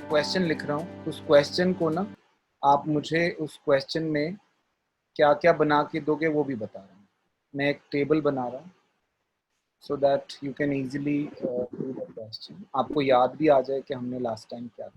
Question लिख रहा हूँ, उस क्वेश्चन को ना आप मुझे उस क्वेश्चन में क्या क्या बना के दोगे वो भी बता रहा हूँ। मैं एक टेबल बना रहा हूँ so that you can easily do the question, आपको याद भी आ जाए कि हमने लास्ट टाइम क्या किया।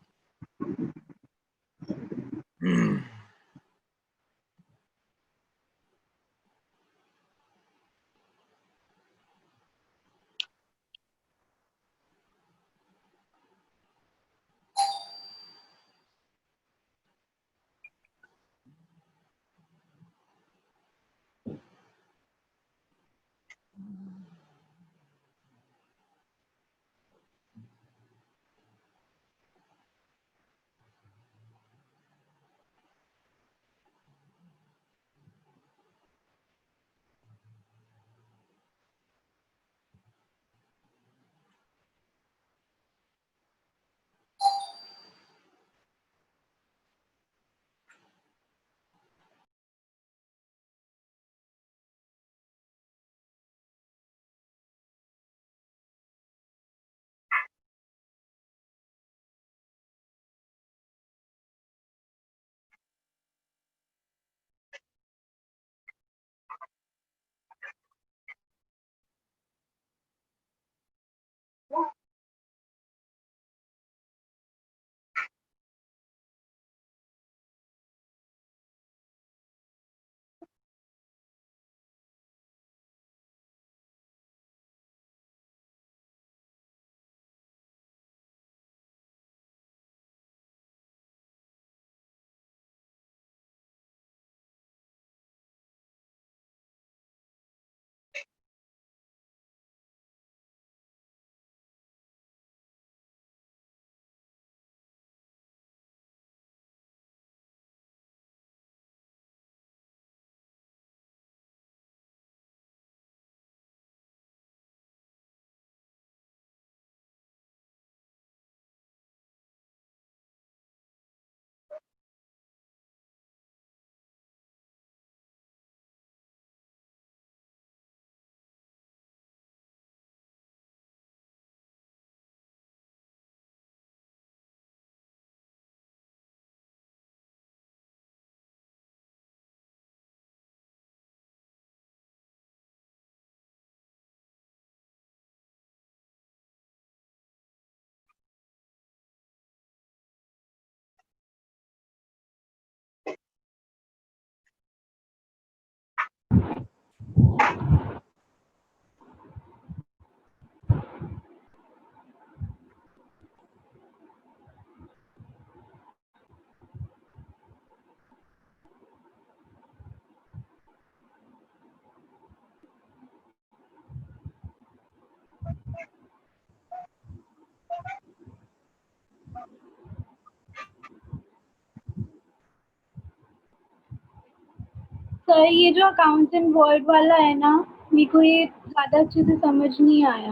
सर ये जो अकाउंट्स एंड वर्ड वाला है ना, मेरे को ये ज़्यादा अच्छे से समझ नहीं आया।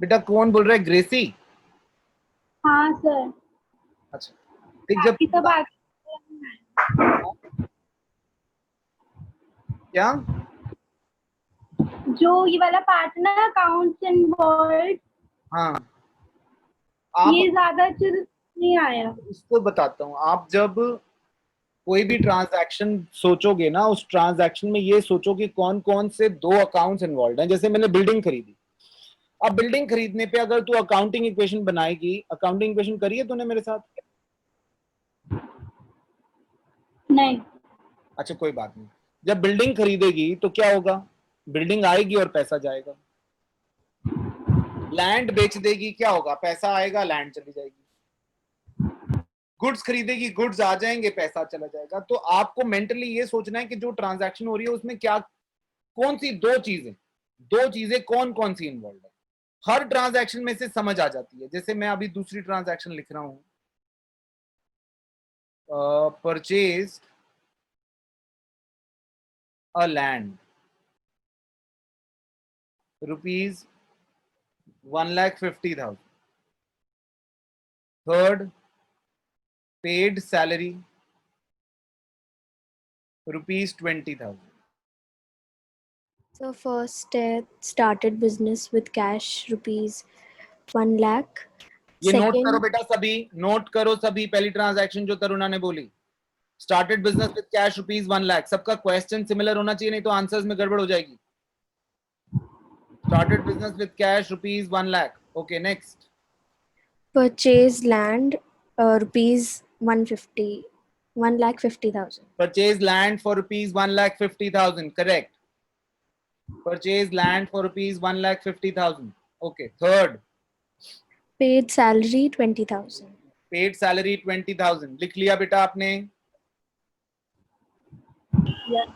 बेटा कौन बोल रहा है? ग्रेसी? हाँ सर, अच्छा ठीक। जब बाकी सब आगे क्या जो ये वाला पार्ट है ना, अकाउंट्स एंड वर्ड, हाँ आप ये ज़्यादा अच्छे से नहीं आया। इसको बताता हूँ। आप जब कोई भी ट्रांजैक्शन सोचोगे ना, उस ट्रांजैक्शन में ये सोचो कि कौन कौन से दो अकाउंट्स इन्वॉल्व हैं। जैसे मैंने बिल्डिंग खरीदी, अब बिल्डिंग खरीदने पे अगर तू अकाउंटिंग इक्वेशन बनाएगी, अकाउंटिंग इक्वेशन करी है तूने मेरे साथ? नहीं। अच्छा कोई बात नहीं। जब बिल्डिंग खरीदेगी तो क्या होगा? बिल्डिंग आएगी और पैसा जाएगा। लैंड बेच देगी, क्या होगा? पैसा आएगा, लैंड चली जाएगी। गुड्स खरीदेगी, गुड्स आ जाएंगे, पैसा चला जाएगा। तो आपको मेंटली ये सोचना है कि जो ट्रांजैक्शन हो रही है उसमें क्या, कौन सी दो चीजें कौन कौन सी इन्वॉल्व है। हर ट्रांजैक्शन में से समझ आ जाती है। जैसे मैं अभी दूसरी ट्रांजैक्शन लिख रहा हूं, purchase a land rupees 1,50,000। Third, paid salary ₹20,000. So first started business with cash rupees 1 lakh. ये नोट करो Second, बेटा, सभी नोट करो सभी. पहली ट्रांजैक्शन जो तरुणा ने बोली, started business with cash ₹1 lakh. सबका क्वेश्चन सिमिलर होना चाहिए, नहीं तो आंसर्स में गड़बड़ हो जाएगी. Started business with cash ₹1 lakh. Okay, next. purchase land rupees 1,50,000. Purchase land for ₹1,50,000. Correct. Purchase land for ₹1,50,000. Okay. Third, Paid salary 20,000. paid salary 20,000. लिख लिया बेटा आपने? Yes,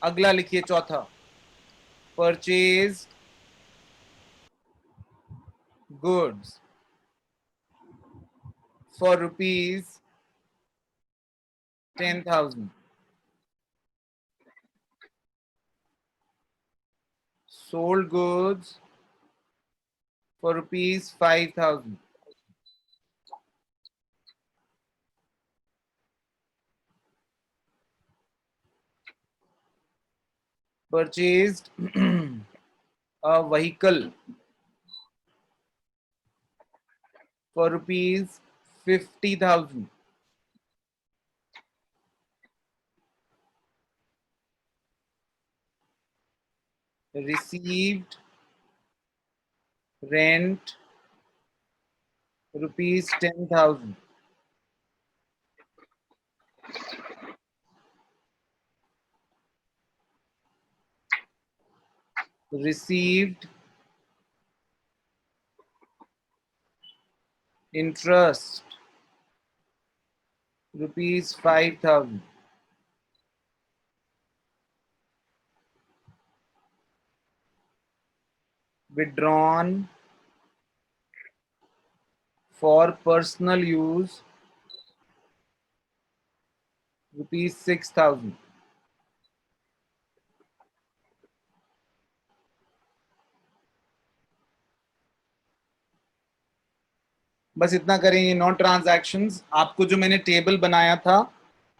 अगला लिखिए, चौथा. Purchased goods for ₹10,000. Sold goods for ₹5,000. Purchased a vehicle for ₹50,000. Received rent ₹10,000. Received interest ₹5,000. Withdrawn for personal use ₹6,000. बस इतना करें. ये 9 ट्रांजैक्शंस आपको जो मैंने टेबल बनाया था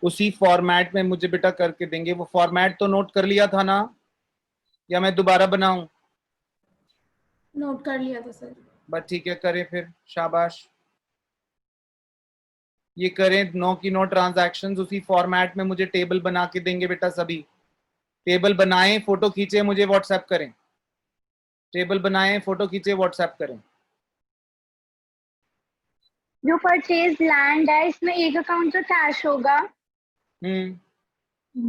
उसी फॉर्मेट में मुझे बेटा करके देंगे. वो फॉर्मेट तो नोट कर लिया था ना, या मैं दोबारा बनाऊं? नोट कर लिया था सर. बस ठीक है, करें फिर. शाबाश. ये करें 9 की 9 ट्रांजैक्शंस उसी फॉर्मेट में मुझे टेबल बना के देंगे बेटा. सभी टेबल बनाएं, फोटो खींचे, मुझे व्हाट्सएप करें. टेबल बनाएं, फोटो खींचे, व्हाट्सएप करें. जो परचेज लैंड है इसमें एक अकाउंट तो कैश होगा,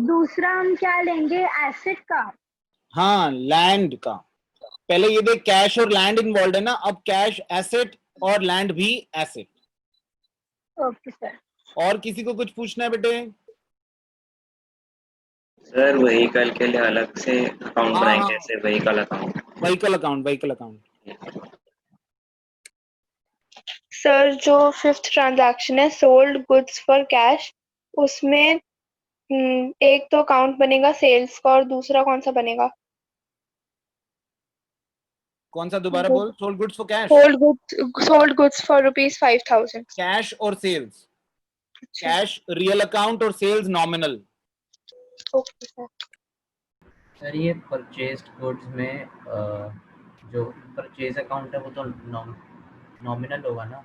दूसरा हम क्या लेंगे, एसेट का. हाँ, लैंड का. पहले ये देख, कैश और लैंड इन्वॉल्व है ना. अब कैश एसेट और लैंड भी एसेट. Okay sir. और किसी को कुछ पूछना है बेटे? सर व्हीकल के लिए अलग से अकाउंट बनाएंगे, जैसे vehicle account. Vehicle account, vehicle account. Sir जो 5th ट्रांजैक्शन है सोल्ड गुड्स फॉर कैश, उसमें एक तो अकाउंट बनेगा सेल्स का और दूसरा कौन सा बनेगा? कौन सा? दोबारा बोल. Sold goods for cash. Sold goods for ₹5,000. Cash और सेल्स. कैश रियल अकाउंट और sales nominal. Okay sir. Sir ये परचेज्ड गुड्स में जो परचेज अकाउंट है वो तो नॉमिनल होगा ना?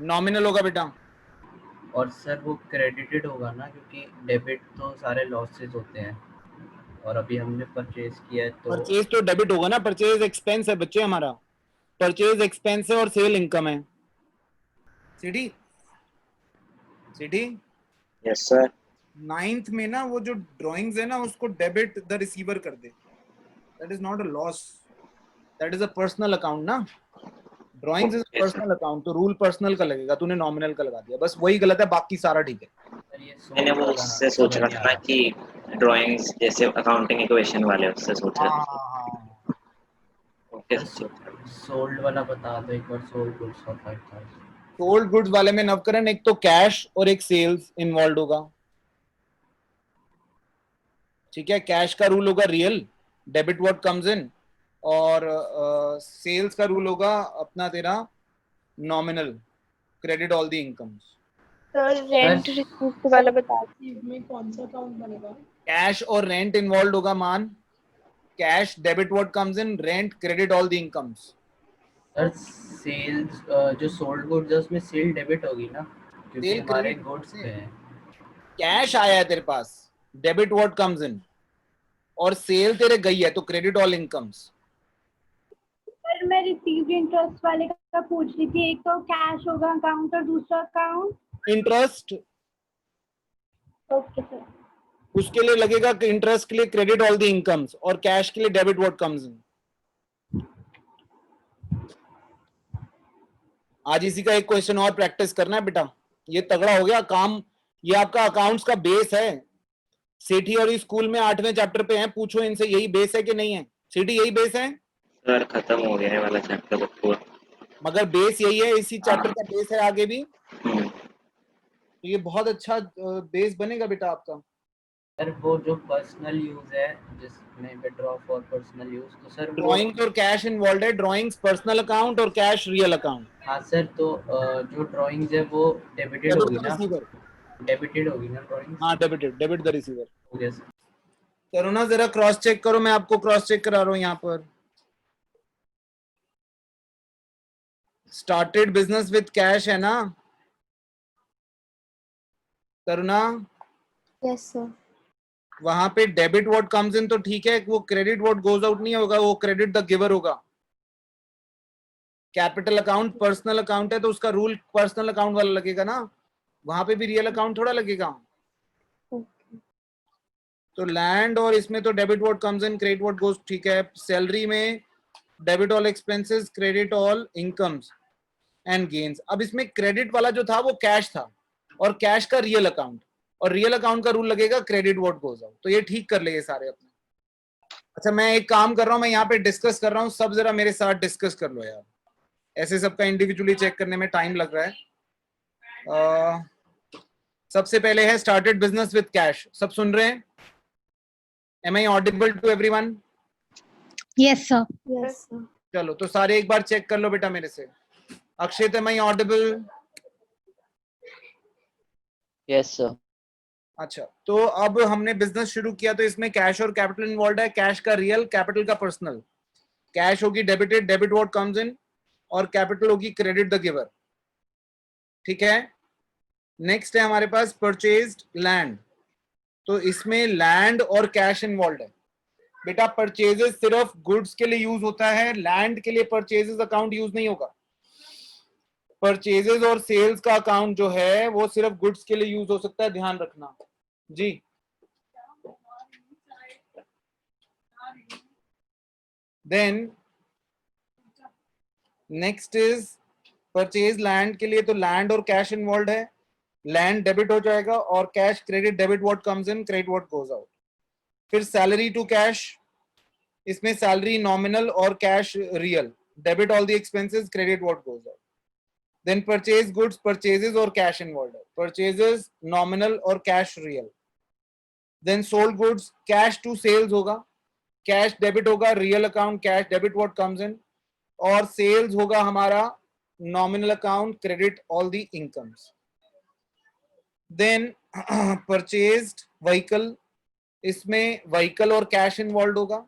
नॉमिनल होगा बेटा. और सर वो क्रेडिटेड होगा ना, क्योंकि डेबिट तो सारे लॉसेस होते हैं और अभी हमने परचेज किया है तो. परचेज तो डेबिट होगा ना. परचेज एक्सपेंस है बच्चे हमारा. परचेज एक्सपेंस है और सेल इनकम है. City city. Yes sir. 9th में ना वो जो ड्राइंग्स है ना उसको डेबिट द रिसीवर कर दे. That is not a loss, that is a personal account ना. Drawings is Okay, personal account, तो रूल पर्सनल का लगेगा. तूने नॉमिनल का लगा दिया, बस वही गलत है, बाकी सारा ठीक है. सर ये मैंने वो उससे सोच रहा था ना कि ड्राइंग्स जैसे अकाउंटिंग इक्वेशन वाले, उससे सोच रहा था. हाँ. ओके. सोल्ड वाला बता दो एक बार. Sold goods for 5,000. Sold goods वाले में नवकरण एक तो कैश और एक सेल्स इन्वॉल्व होगा. ठीक है. कैश का रूल होगा real, debit what comes in, और सेल्स का रूल होगा अपना तेरा nominal credit all the incomes. Sir rent received वाला बता दीजिए। में कौन सा अकाउंट बनेगा? कैश और रेंट इन्वॉल्व होगा मान, cash debit what comes in, rent credit all the incomes. Sir sales जो सोल्ड गुड्स है उसमें सेल डेबिट होगी ना, क्योंकि सेल हमारे क्रेडिट गुड्स पे है। कैश आया है तेरे पास, डेबिट व्हाट कम्स इन, और सेल तेरे गई है तो क्रेडिट ऑल इनकम्स। सर मैं रिसीव्ड इंटरेस्ट वाले का पूछ रही थी, एक तो कैश होगा अकाउंट और दूसरा अकाउंट। Interest okay sir. उसके लिए लगेगा कि इंटरेस्ट के लिए क्रेडिट ऑल द इनकम्स, और कैश के लिए डेबिट व्हाट कम्स इन। आज इसी का एक क्वेश्चन और प्रैक्टिस करना है बेटा, ये तगड़ा हो गया काम। ये आपका अकाउंट्स का बेस है। सेठी और इस स्कूल में 8वें चैप्टर पे हैं, पूछो इनसे यही बेस है कि नहीं है। सेठी यही बेस है? सर खत्म हो गया है वाला चैप्टर पूरा। मगर बेस यही है, इसी चैप्टर का बेस है आगे भी। हम्म। तो ये बहुत अच्छा बेस बनेगा बेटा आपका। सर वो जो पर्सनल यूज है जिसमें विड्रॉ फॉर पर्सनल यूज, तो सर वो ड्राइंग्स और कैश इन्वॉल्व है, ड्राइंग्स पर्सनल अकाउंट और कैश रियल अकाउंट। हाँ सर, तो जो ड्राइंग्स है वो डेबिटेड होगी ना, रिसीवर, डेबिटेड होगी ना ड्राइंग्स। हाँ डेबिटेड, डेबिट द रिसीवर। हो गया सर। करो ना जरा क्रॉस चेक करो, मैं आपको क्रॉस चेक करा रहा हूँ यहाँ पर। स्टार्टेड बिजनेस विद कैश है ना करुणा? Yes, sir. वहां पे डेबिट व्हाट कम्स इन तो ठीक है, वो क्रेडिट व्हाट गोज आउट नहीं होगा, वो क्रेडिट द गिवर होगा। कैपिटल अकाउंट पर्सनल अकाउंट है तो उसका रूल पर्सनल अकाउंट वाला लगेगा ना, वहां पे भी रियल अकाउंट थोड़ा लगेगा। Okay. तो लैंड और इसमें तो debit what comes in credit what goes, ठीक है। सैलरी में debit all expenses credit all incomes and gains. अब इसमें क्रेडिट वाला जो था वो कैश था, और कैश का रियल अकाउंट, और रियल अकाउंट का रूल लगेगा क्रेडिट व्हाट गोज आउट। तो ये ठीक कर ले सारे अपने। अच्छा मैं एक काम कर रहा हूँ, मैं यहाँ पे डिस्कस कर रहा हूँ, सब जरा मेरे साथ डिस्कस कर लो यार, ऐसे सबका इंडिविजुअली चेक करने में टाइम लग रहा है। सबसे पहले है स्टार्टेड बिजनेस विद कैश, सब सुन रहे हैं? Am I audible to everyone? Yes sir. Yes, sir. चलो तो सारे एक बार चेक कर लो बेटा मेरे से। Akshit am I audible? Yes sir. अच्छा तो अब हमने बिजनेस शुरू किया तो इसमें कैश और कैपिटल इन्वॉल्व है, कैश का रियल, कैपिटल का पर्सनल। कैश होगी debited, debit what comes in, और कैपिटल होगी क्रेडिट द गिवर, ठीक है। नेक्स्ट है हमारे पास परचेज्ड लैंड, तो इसमें लैंड और कैश इन्वॉल्व है। बेटा परचेजेस सिर्फ गुड्स के लिए यूज होता है, लैंड के लिए परचेजेस अकाउंट यूज नहीं होगा। परचेजेस और सेल्स का अकाउंट जो है वो सिर्फ गुड्स के लिए यूज हो सकता है, ध्यान रखना जी। Then next is purchase land के लिए, तो लैंड और कैश इन्वॉल्व है। लैंड डेबिट हो जाएगा और cash credit, debit what comes in credit what goes out. फिर सैलरी टू कैश, इसमें सैलरी नॉमिनल और cash real, debit all the expenses credit what goes out. Then purchase goods, purchases और cash involve है, purchases nominal और cash real. Then sold goods, cash to sales होगा, cash debit होगा, real account cash debit what comes in, और sales होगा हमारा nominal account credit all the incomes. Then purchased vehicle, इसमें vehicle और cash involve होगा,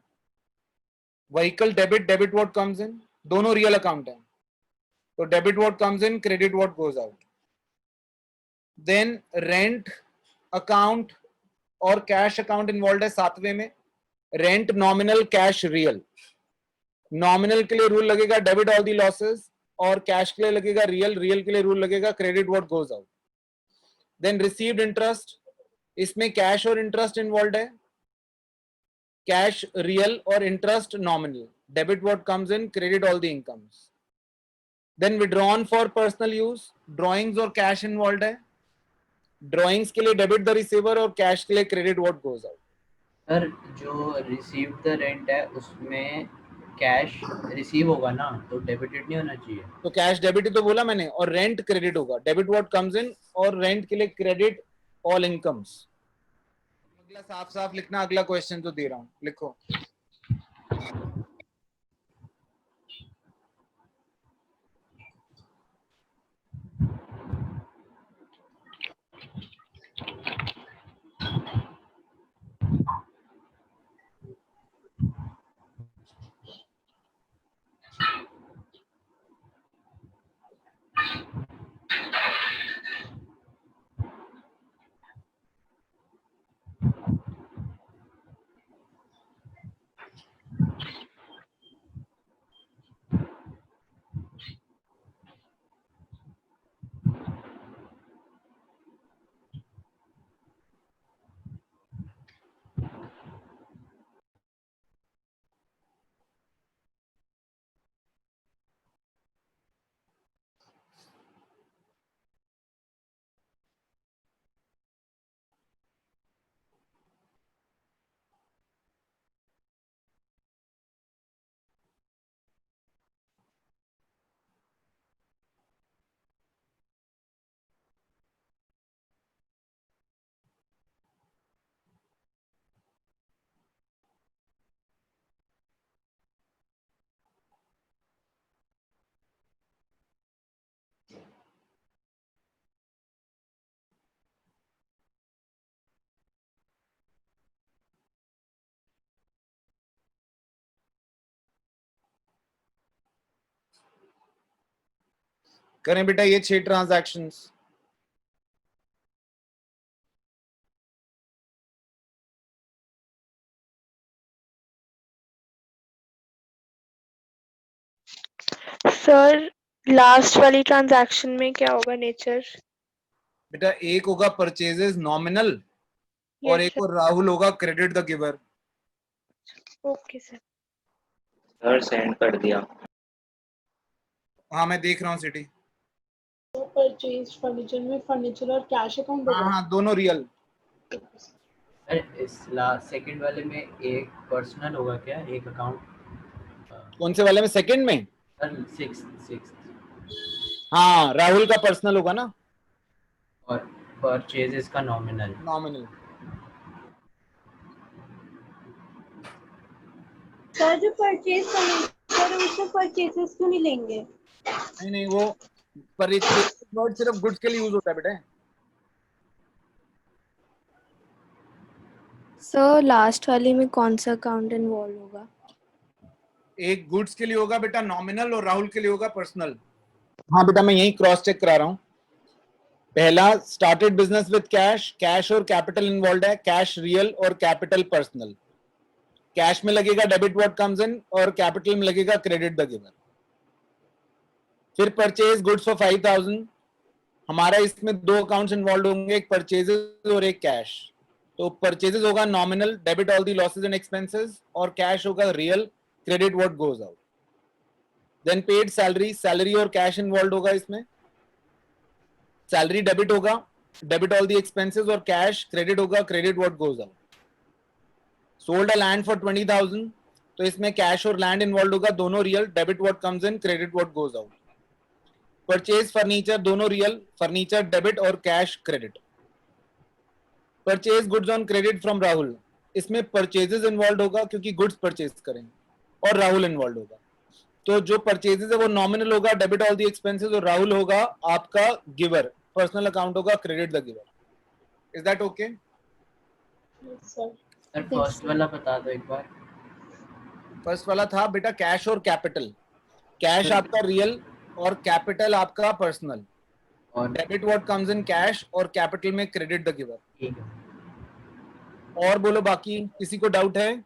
vehicle debit, debit what comes in, दोनों real account है तो debit what comes in credit what goes out. Then rent account और cash account involve है 7वें में, rent nominal cash real. Nominal के लिए रूल लगेगा डेबिट ऑल दी लॉसेस, और कैश के लिए लगेगा रियल, रियल के लिए रूल लगेगा credit what goes out. Then received interest, इसमें कैश और इंटरेस्ट इन्वॉल्व है, कैश रियल और interest nominal, debit what comes in credit all the incomes. Then withdrawn for personal use, drawings और cash involve है, drawings के लिए debit the receiver और cash के लिए credit what goes out. Sir जो रिसीव द रेंट है उसमें कैश रिसीव होगा ना, तो डेबिटेड नहीं होना चाहिए। तो कैश डेबिट ही तो बोला मैंने, और रेंट क्रेडिट होगा, डेबिट व्हाट कम्स इन, और रेंट के लिए क्रेडिट ऑल इनकम्स। अगला साफ साफ लिखना, अगला क्वेश्चन तो दे रहा हूं, लिखो। करें बेटा ये 6 ट्रांजैक्शंस। सर लास्ट वाली ट्रांजैक्शन में क्या होगा नेचर? बेटा एक होगा परचेजेस नॉमिनल और एक और राहुल होगा credit the giver. Okay sir. Sir send कर दिया। हाँ मैं देख रहा हूँ सिटी। परचेज फर्नीचर में फर्नीचर और कैश अकाउंट हाँ हाँ दोनों रियल। अरे इस सेकंड वाले में एक पर्सनल होगा क्या, एक अकाउंट? कौन से वाले में? सेकंड में? Sir six. हाँ राहुल का पर्सनल होगा ना, और परचेजेस का नॉमिनल। नॉमिनल। सर जो परचेज फर्नीचर है उसमें परचेजेस क्यों नहीं लेंगे? नहीं नहीं वो परचेज वर्ड सिर्फ गुड्स के लिए यूज होता है बेटा। सर लास्ट वाली में कौन सा अकाउंट इन्वॉल्व होगा? एक गुड्स के लिए होगा बेटा नॉमिनल और राहुल के लिए होगा पर्सनल। हाँ बेटा मैं यही क्रॉस चेक करा रहा हूँ। पहला started business with cash, cash और कैपिटल इन्वॉल्व है, कैश रियल और कैपिटल पर्सनल। कैश में लगेगा डेबिट व्हाट कम्स इन और कैपिटल में लगेगा क्रेडिट द गिवर। फिर परचेज गुड्स फॉर 5000, हमारा इसमें 2 अकाउंट्स इन्वॉल्व होंगे, एक परचेजेस और एक कैश। तो परचेजेस होगा nominal, debit all the losses and expenses, और कैश होगा real, credit what goes out. Then paid salary, salary और कैश इन्वॉल्व होगा इसमें। सैलरी डेबिट होगा, डेबिट ऑल द एक्सपेंसेस, और कैश क्रेडिट होगा, credit what goes out. Sold a land for 20,000, तो इसमें कैश और लैंड इन्वॉल्व होगा, दोनों real, debit what comes in, credit what goes out. Purchase furniture, दोनों रियल, फर्नीचर डेबिट और cash credit. Purchase goods on credit from Rahul, इसमें purchases involve होगा क्योंकि गुड्स परचेज करेंगे, और राहुल इन्वॉल्व होगा। तो जो परचेजेस है वो नॉमिनल होगा, डेबिट ऑल द एक्सपेंसेस, और राहुल होगा आपका गिवर, पर्सनल अकाउंट होगा credit the giver. Is that okay? Sir sir first वाला बता दो एक बार। फर्स्ट वाला था बेटा कैश और कैपिटल। कैश आपका रियल और कैपिटल आपका पर्सनल, और debit what comes in cash, और कैपिटल में क्रेडिट द गिवर। ठीक है। और बोलो बाकी किसी को डाउट है?